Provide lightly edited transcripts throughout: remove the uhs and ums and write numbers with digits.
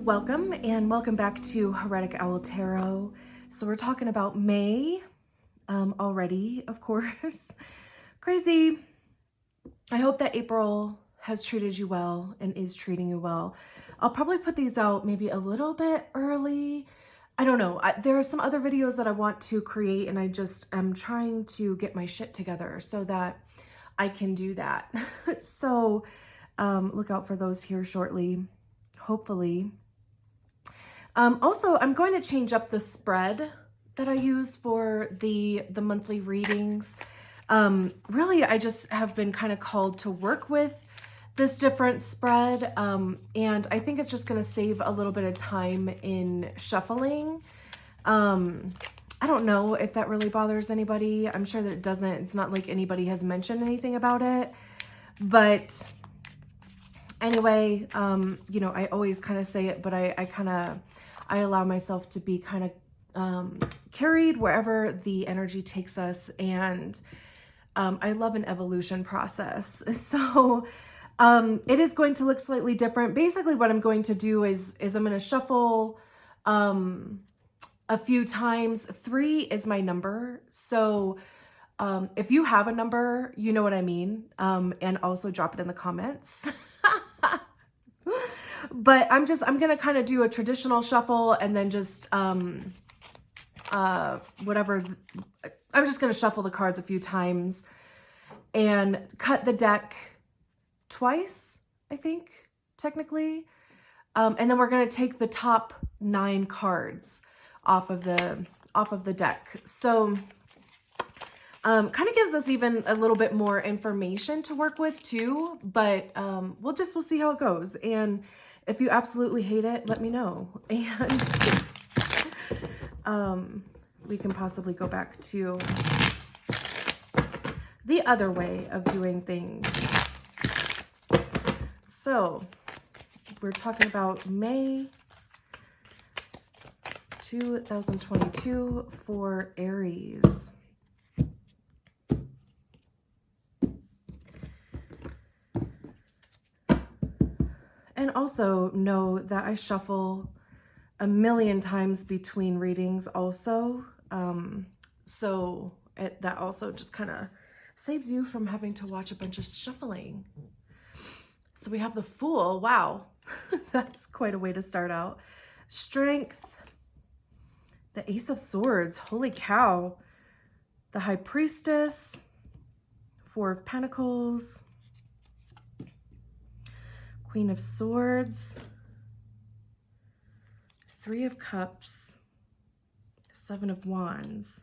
Welcome and welcome back to Heretic Owl Tarot. So we're talking about May already, of course. Crazy. I hope that April has treated you well and is treating you well. I'll probably put these out maybe a little bit early. I don't know. There are some other videos that I want to create and I just am trying to get my shit together so that I can do that. So look out for those here shortly, hopefully. Also, I'm going to change up the spread that I use for the monthly readings. Really, I just have been kind of called to work with this different spread, and I think it's just going to save a little bit of time in shuffling. I don't know if that really bothers anybody. I'm sure that it doesn't. It's not like anybody has mentioned anything about it, but anyway, you know, I always kind of say it, but I allow myself to be kind of carried wherever the energy takes us. And I love an evolution process. So it is going to look slightly different. Basically what I'm going to do is I'm going to shuffle a few times. 3 is my number. So if you have a number, you know what I mean. And also drop it in the comments. But I'm going to kind of do a traditional shuffle and then just, whatever. I'm just going to shuffle the cards a few times and cut the deck twice, I think, technically. And then we're going to take the top 9 cards off of the deck. So, kind of gives us even a little bit more information to work with too, but we'll see how it goes. And if you absolutely hate it, let me know. And we can possibly go back to the other way of doing things. So we're talking about May 2022 for Aries. And also know that I shuffle a million times between readings also. So that also just kind of saves you from having to watch a bunch of shuffling. So we have the Fool. Wow. That's quite a way to start out. Strength. The Ace of Swords. Holy cow. The High Priestess. 4 of Pentacles. Queen of Swords, 3 of Cups, 7 of Wands,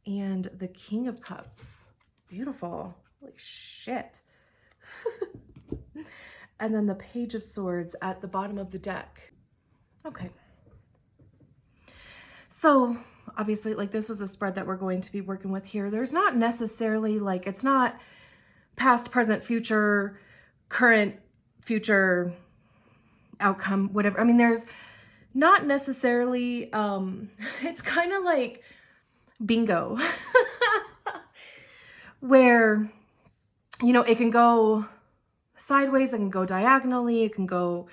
and the King of Cups. Beautiful. Holy shit. And then the Page of Swords at the bottom of the deck. Okay. So obviously, like, this is a spread that we're going to be working with here. There's not necessarily, like, it's not past, present, future, current, future outcome, whatever. I mean, there's not necessarily, it's kind of like bingo where, you know, it can go sideways, it can go diagonally, it can go,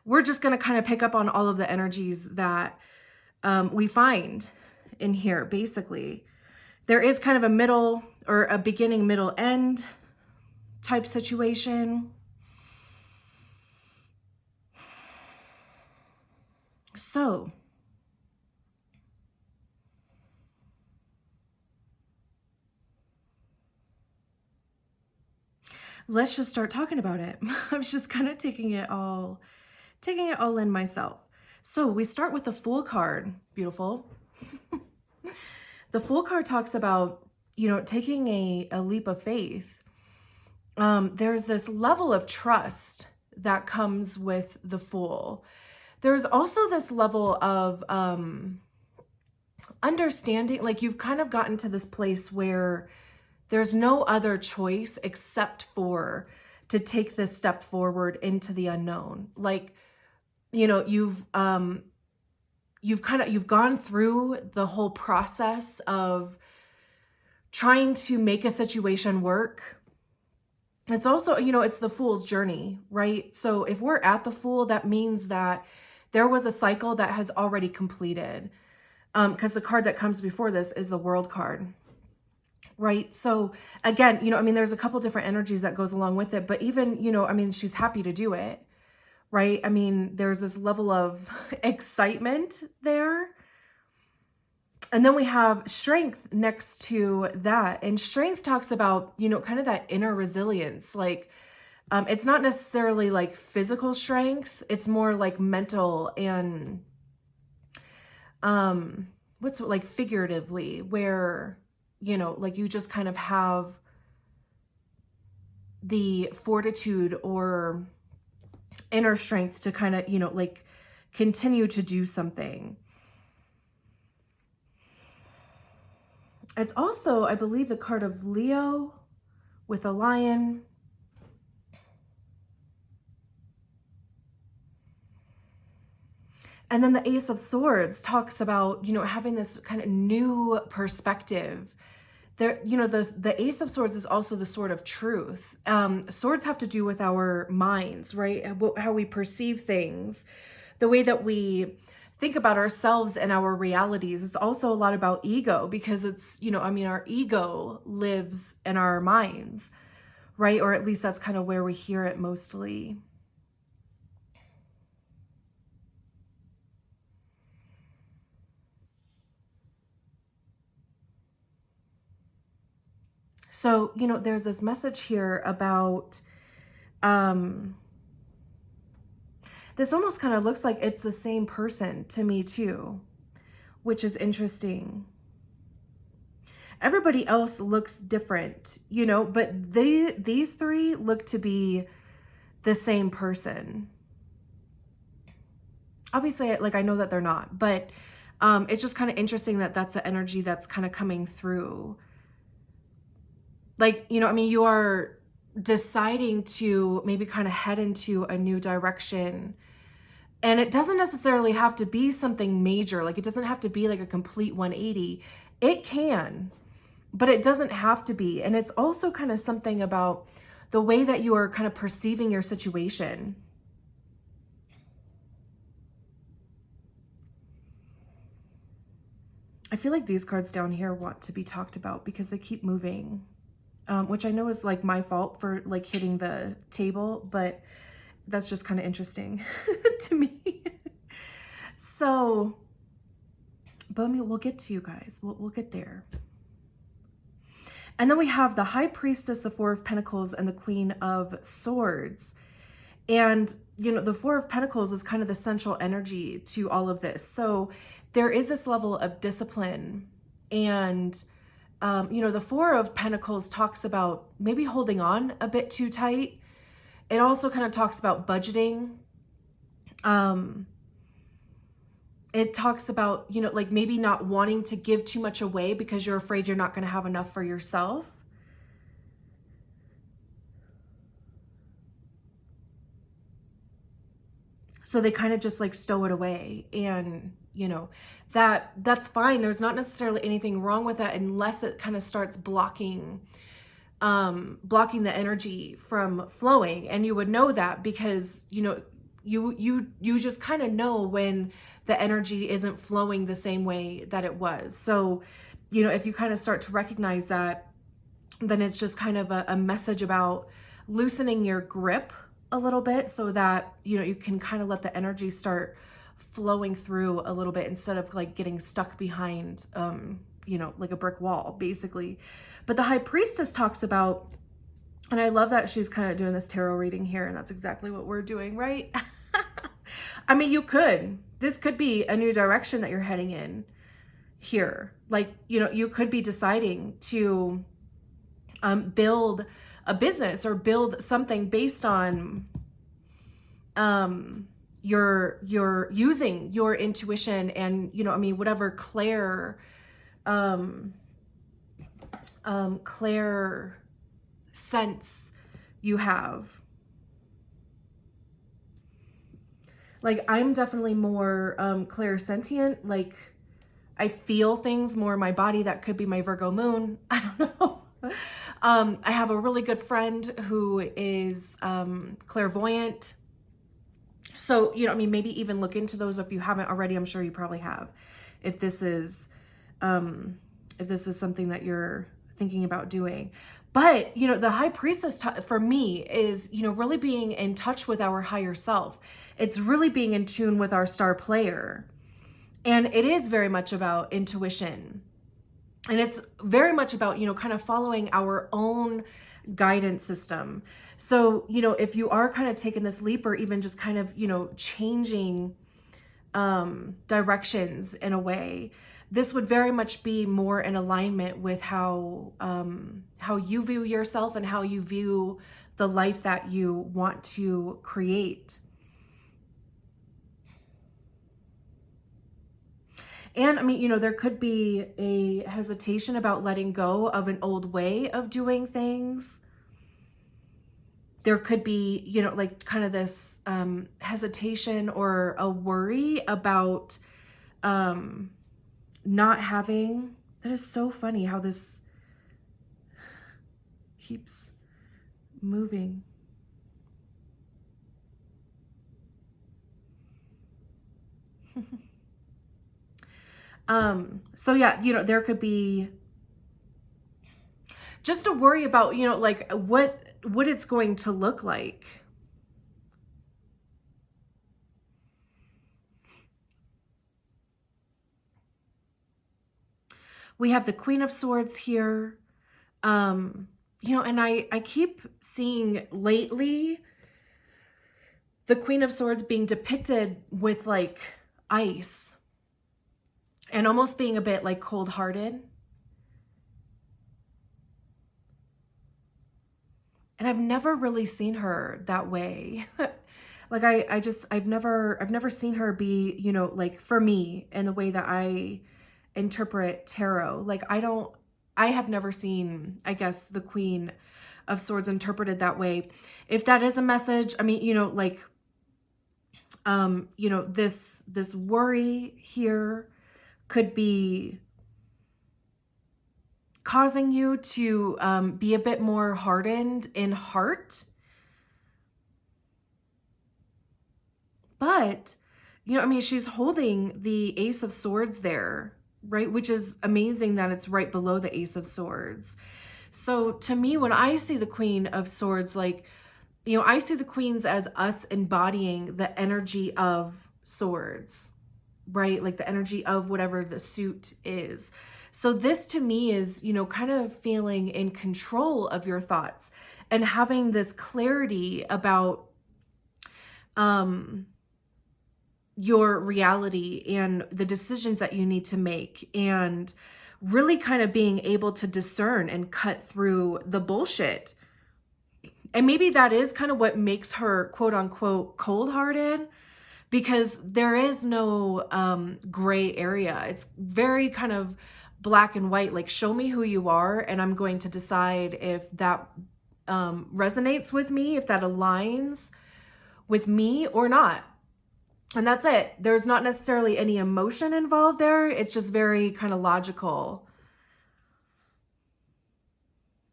we're just going to kind of pick up on all of the energies that we find in here. Basically, there is kind of a middle or a beginning, middle, end type situation. So, let's just start talking about it. I was just kind of taking it all in myself. So we start with the Fool card. Beautiful. The Fool card talks about, you know, taking a leap of faith. There's this level of trust that comes with the Fool. There's also this level of understanding, like you've kind of gotten to this place where there's no other choice except for to take this step forward into the unknown. Like, you know, you've gone through the whole process of trying to make a situation work, It's also, you know, it's the Fool's journey, right? So if we're at the Fool, that means that there was a cycle that has already completed. Because the card that comes before this is the World card, right? So again, you know, I mean, there's a couple different energies that goes along with it, but even, you know, I mean, she's happy to do it, right? I mean, there's this level of excitement there. And then we have Strength next to that. And Strength talks about, you know, kind of that inner resilience. Like, it's not necessarily like physical strength. It's more like mental and, what's like figuratively, where, you know, like you just kind of have the fortitude or inner strength to kind of, you know, like continue to do something. It's also, I believe, the card of Leo with a lion. And then the Ace of Swords talks about, you know, having this kind of new perspective. There, you know, the Ace of Swords is also the sword of truth. Swords have to do with our minds, right? How we perceive things, the way that we think about ourselves and our realities. It's also a lot about ego, because it's, you know, I mean, our ego lives in our minds, right? Or at least that's kind of where we hear it mostly. So, you know, there's this message here about, this almost kind of looks like it's the same person to me too, which is interesting. Everybody else looks different, you know, but these three look to be the same person. Obviously, like, I know that they're not, but it's just kind of interesting that that's the energy that's kind of coming through. Like, you know, I mean, you are deciding to maybe kind of head into a new direction. And it doesn't necessarily have to be something major. Like, it doesn't have to be like a complete 180. It can, but it doesn't have to be. And it's also kind of something about the way that you are kind of perceiving your situation. I feel like these cards down here want to be talked about because they keep moving. Which I know is like my fault for like hitting the table, but that's just kind of interesting to me. So, but I mean, we'll get to you guys. We'll get there. And then we have the High Priestess, the Four of Pentacles, and the Queen of Swords. And, you know, the Four of Pentacles is kind of the central energy to all of this. So there is this level of discipline and, you know, the Four of Pentacles talks about maybe holding on a bit too tight. It also kind of talks about budgeting. It talks about, you know, like maybe not wanting to give too much away because you're afraid you're not going to have enough for yourself. So they kind of just like stow it away, and, you know, that's fine. There's not necessarily anything wrong with that unless it kind of starts blocking the energy from flowing. And you would know that because, you know, you just kind of know when the energy isn't flowing the same way that it was. So, you know, if you kind of start to recognize that, then it's just kind of a message about loosening your grip a little bit so that, you know, you can kind of let the energy start flowing through a little bit instead of like getting stuck behind, you know, like a brick wall, basically. But the High Priestess talks about, and I love that she's kind of doing this tarot reading here, and that's exactly what we're doing, right? I mean, this could be a new direction that you're heading in here. Like, you know, you could be deciding to build a business or build something based on you're using your intuition and, you know, I mean, whatever clair sense you have. Like, I'm definitely more clairsentient. Like, I feel things more in my body. That could be my Virgo moon. I don't know. I have a really good friend who is clairvoyant. So, you know, I mean, maybe even look into those if you haven't already. I'm sure you probably have. If this is something that you're thinking about doing. But, you know, the High Priestess for me is, you know, really being in touch with our higher self. It's really being in tune with our star player. And it is very much about intuition. And it's very much about, you know, kind of following our own guidance system. So, you know, if you are kind of taking this leap or even just kind of, you know, changing directions in a way, this would very much be more in alignment with how you view yourself and how you view the life that you want to create. And I mean, you know, there could be a hesitation about letting go of an old way of doing things. There could be, you know, like kind of this hesitation or a worry about not having. That is so funny how this keeps moving. So yeah, you know, there could be just a worry about, you know, like what it's going to look like. We have the Queen of Swords here. You know, and I keep seeing lately the Queen of Swords being depicted with like ice and almost being a bit like cold-hearted. And I've never really seen her that way. Like I've never seen her be, you know, like for me in the way that I interpret tarot. Like I have never seen, I guess, the Queen of Swords interpreted that way. If that is a message, I mean, you know, like, you know, this worry here could be causing you to be a bit more hardened in heart. But, you know, I mean, she's holding the Ace of Swords there, right? Which is amazing that it's right below the Ace of Swords. So to me, when I see the Queen of Swords, like, you know, I see the queens as us embodying the energy of swords, right? Like the energy of whatever the suit is. So this to me is, you know, kind of feeling in control of your thoughts and having this clarity about your reality and the decisions that you need to make, and really kind of being able to discern and cut through the bullshit. And maybe that is kind of what makes her quote unquote cold-hearted, because there is no gray area. It's very kind of black and white, like show me who you are and I'm going to decide if that resonates with me, if that aligns with me or not. And that's it. There's not necessarily any emotion involved there. It's just very kind of logical.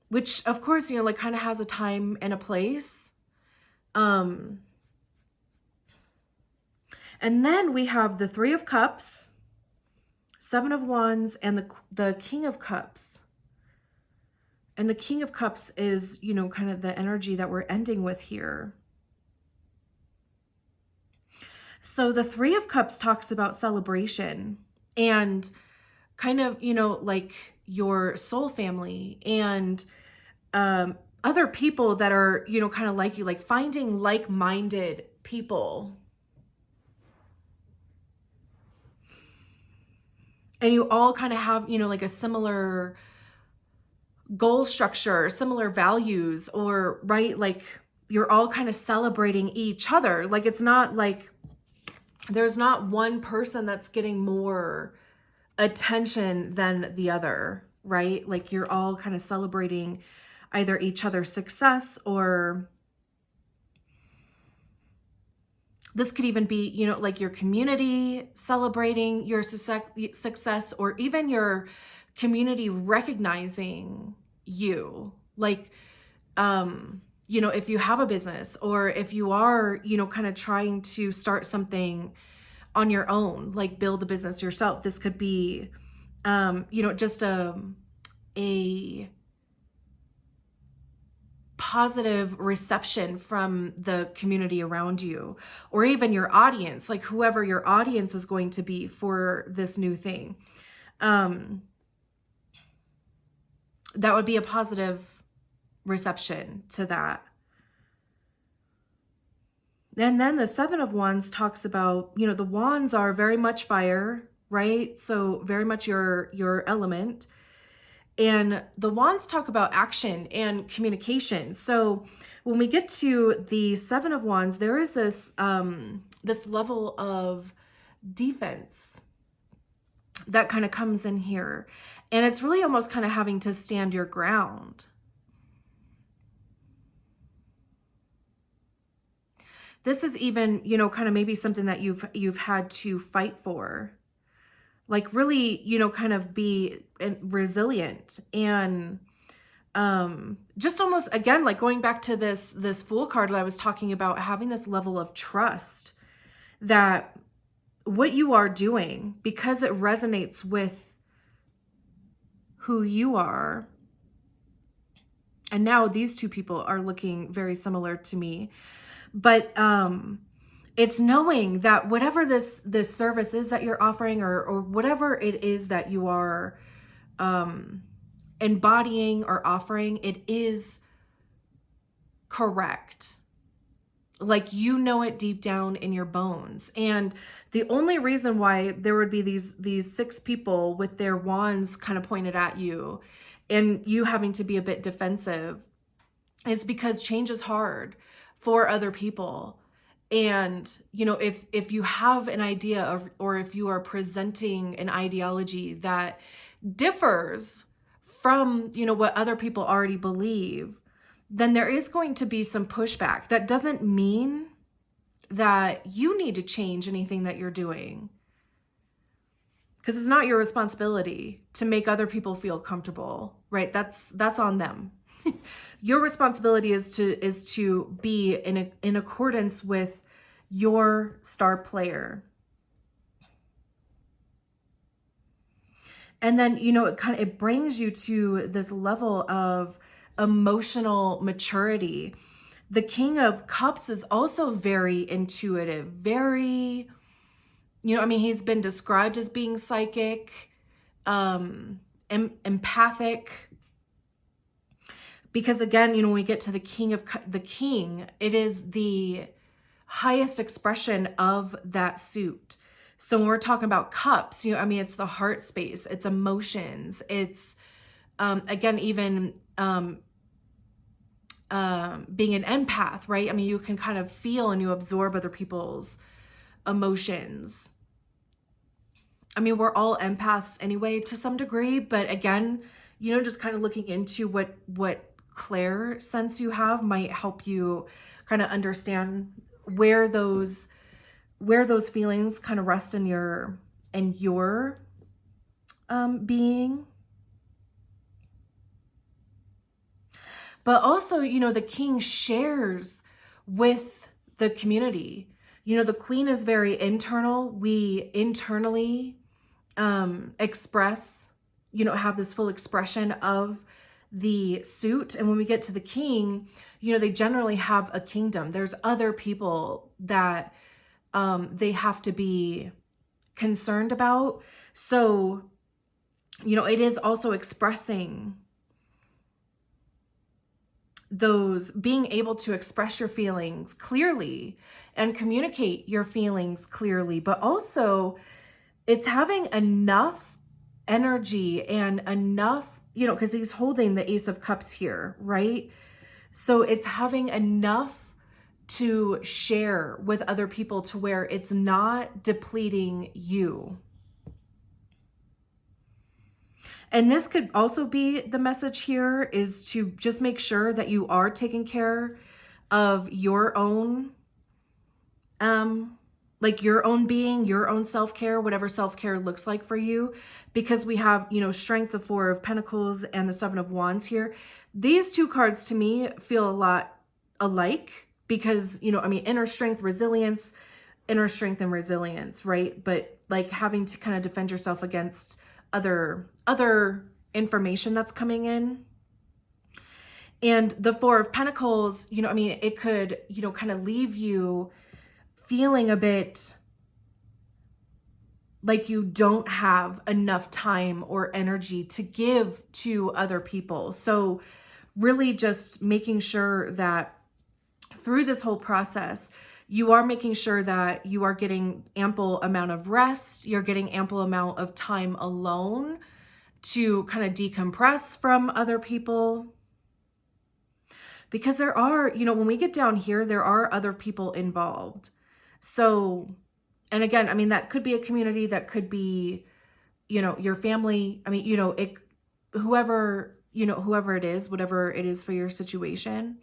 Which, of course, you know, like kind of has a time and a place. And then we have the Three of Cups, Seven of Wands, and the King of Cups. And the King of Cups is, you know, kind of the energy that we're ending with here. So the Three of Cups talks about celebration and kind of, you know, like your soul family and other people that are, you know, kind of like you, like finding like-minded people. And you all kind of have, you know, like a similar goal structure, similar values, or right, like you're all kind of celebrating each other. Like it's not like there's not one person that's getting more attention than the other, right? Like you're all kind of celebrating either each other's success, or this could even be, you know, like your community celebrating your success, or even your community recognizing you. Like, you know, if you have a business, or if you are, you know, kind of trying to start something on your own, like build a business yourself. This could be, you know, just a positive reception from the community around you, or even your audience, like whoever your audience is going to be for this new thing. That would be a positive reception to that. And then the Seven of Wands talks about, you know, the wands are very much fire, right? So very much your element. And the wands talk about action and communication. So when we get to the Seven of Wands, there is this this level of defense that kind of comes in here. And it's really almost kind of having to stand your ground. This is even, you know, kind of maybe something that you've had to fight for. Like really, you know, kind of be resilient and just almost, again, like going back to this Fool card that I was talking about, having this level of trust that what you are doing, because it resonates with who you are. And now these two people are looking very similar to me. But it's knowing that whatever this service is that you're offering, or whatever it is that you are embodying or offering, it is correct. Like, you know it deep down in your bones. And the only reason why there would be these 6 people with their wands kind of pointed at you and you having to be a bit defensive is because change is hard for other people. And, you know, if you have an idea of, or if you are presenting an ideology that differs from, you know, what other people already believe, then there is going to be some pushback. That doesn't mean that you need to change anything that you're doing, because it's not your responsibility to make other people feel comfortable, right? That's on them. Your responsibility is to be in accordance with your star player. And then, you know, it brings you to this level of emotional maturity. The King of Cups is also very intuitive, very, you know, I mean, he's been described as being psychic, empathic. Because again, you know, when we get to the King, it is the highest expression of that suit. So when we're talking about cups, you know, I mean, it's the heart space, it's emotions, it's, again, even being an empath, right? I mean, you can kind of feel and you absorb other people's emotions. I mean, we're all empaths anyway to some degree, but again, you know, just kind of looking into what clair sense you have might help you kind of understand where those feelings kind of rest in your being. But also, you know, the King shares with the community. You know, the Queen is very internal. We internally express, you know, have this full expression of the suit. And when we get to the King, you know, they generally have a kingdom. There's other people that they have to be concerned about. So, you know, it is also expressing those, being able to express your feelings clearly and communicate your feelings clearly, but also it's having enough energy and enough, you know, because he's holding the Ace of Cups here, right? So it's having enough to share with other people to where it's not depleting you. And this could also be the message here, is to just make sure that you are taking care of your own like your own being, your own self-care, whatever self-care looks like for you, because we have, you know, Strength, the Four of Pentacles, and the Seven of Wands here. These two cards to me feel a lot alike because, you know, I mean, inner strength, resilience, inner strength and resilience, right? But like having to kind of defend yourself against other information that's coming in. And the Four of Pentacles, you know, I mean, it could, you know, kind of leave you feeling a bit like you don't have enough time or energy to give to other people. So really just making sure that through this whole process, you are making sure that you are getting ample amount of rest, you're getting ample amount of time alone to kind of decompress from other people. Because there are, you know, when we get down here, there are other people involved. So, and again, I mean, that could be a community, that could be, you know, your family. I mean, you know, it, whoever, you know, whoever it is, whatever it is for your situation.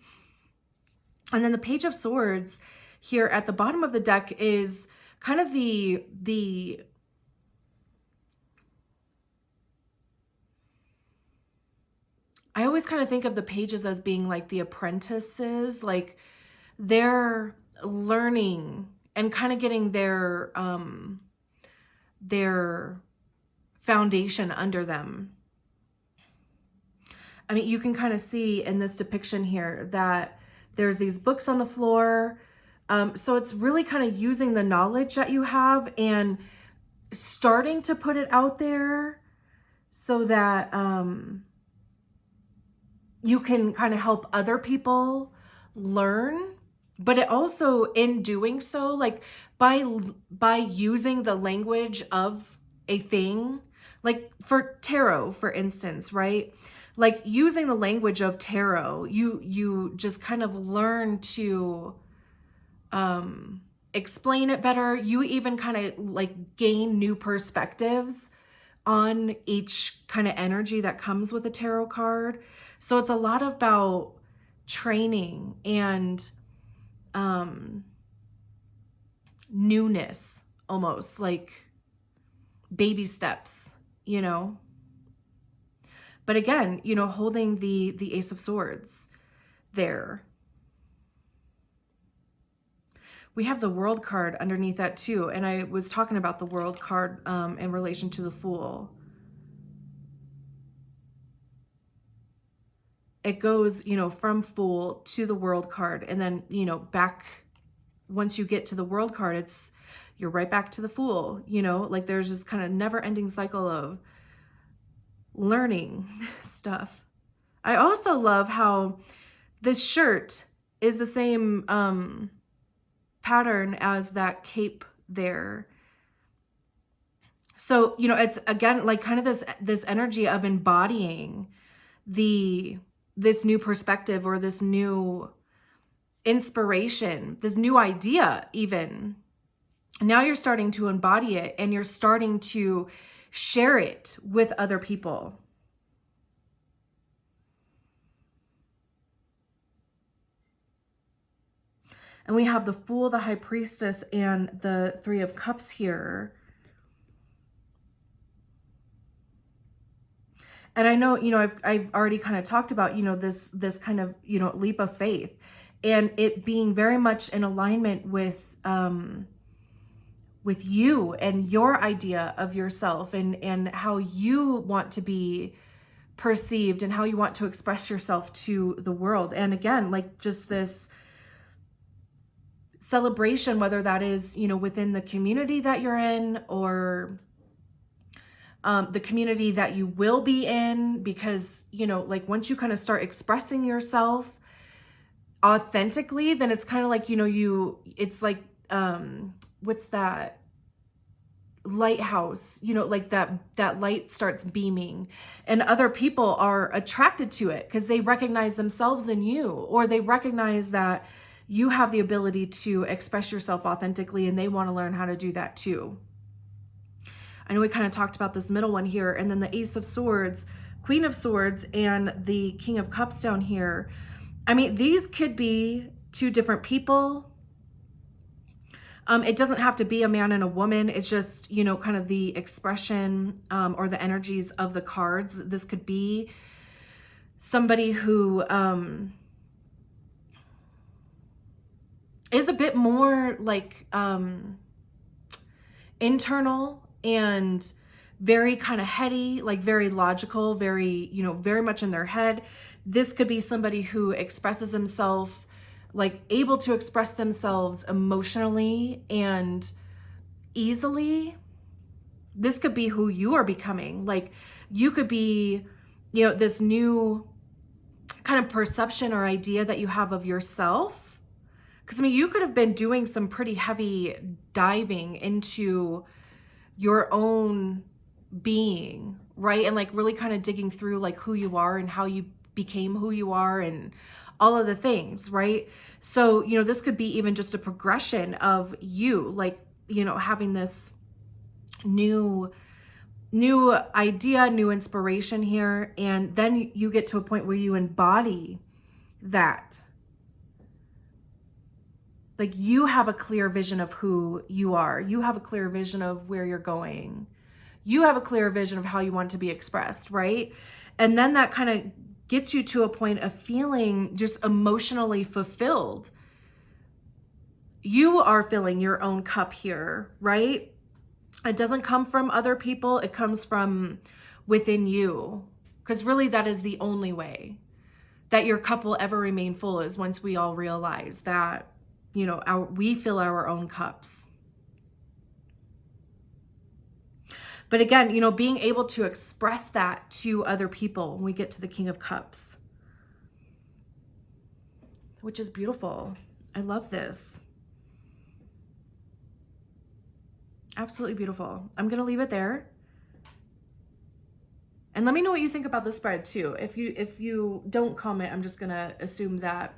And then the Page of Swords here at the bottom of the deck is kind of the I always kind of think of the pages as being like the apprentices, like they're learning and kind of getting their foundation under them. I mean, you can kind of see in this depiction here that there's these books on the floor. So it's really kind of using the knowledge that you have and starting to put it out there so that you can kind of help other people learn. But it also, in doing so, like by using the language of a thing, like for tarot, for instance, right? Like using the language of tarot, you just kind of learn to explain it better. You even kind of like gain new perspectives on each kind of energy that comes with a tarot card. So it's a lot about training and newness, almost like baby steps, you know. But again, you know, holding the Ace of Swords there. We have the World card underneath that too. And I was talking about the World card in relation to the Fool. It goes, you know, from Fool to the World card. And then, you know, back, once you get to the World card, you're right back to the Fool, you know, like there's this kind of never ending cycle of learning stuff. I also love how this shirt is the same pattern as that cape there. So, you know, it's again like kind of this energy of embodying this new perspective or this new inspiration, this new idea even. Now you're starting to embody it and you're starting to share it with other people. And we have the Fool, the High Priestess, and the Three of Cups here. And I know, you know, I've already kind of talked about, you know, this kind of, you know, leap of faith and it being very much in alignment with you and your idea of yourself and how you want to be perceived and how you want to express yourself to the world. And again, like just this celebration, whether that is, you know, within the community that you're in or the community that you will be in, because, you know, like once you kind of start expressing yourself authentically, then it's kind of like, you know, it's like, what's that lighthouse, you know, like that light starts beaming and other people are attracted to it because they recognize themselves in you, or they recognize that you have the ability to express yourself authentically and they want to learn how to do that too. I know we kind of talked about this middle one here, and then the Ace of Swords, Queen of Swords, and the King of Cups down here. I mean, these could be two different people. It doesn't have to be a man and a woman. It's just, you know, kind of the expression or the energies of the cards. This could be somebody who is a bit more like internal and very kind of heady, like very logical, very, you know, very much in their head. This could be somebody who expresses himself, like able to express themselves emotionally and easily. This could be who you are becoming. Like you could be, you know, this new kind of perception or idea that you have of yourself. Because I mean, you could have been doing some pretty heavy diving into your own being, right? And like really kind of digging through like who you are and how you became who you are and all of the things, right? So, you know, this could be even just a progression of you, like, you know, having this new idea, new inspiration here. And then you get to a point where you embody that. Like you have a clear vision of who you are. You have a clear vision of where you're going. You have a clear vision of how you want to be expressed, right? And then that kind of gets you to a point of feeling just emotionally fulfilled. You are filling your own cup here, right? It doesn't come from other people. It comes from within you. Because really that is the only way that your cup will ever remain full, is once we all realize that, you know, we fill our own cups. But again, you know, being able to express that to other people when we get to the King of Cups, which is beautiful. I love this. Absolutely beautiful. I'm going to leave it there. And let me know what you think about the spread too. If you don't comment, I'm just going to assume that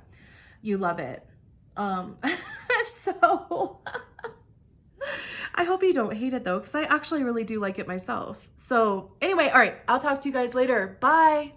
you love it. So I hope you don't hate it though, because I actually really do like it myself. So anyway, all right, I'll talk to you guys later. Bye.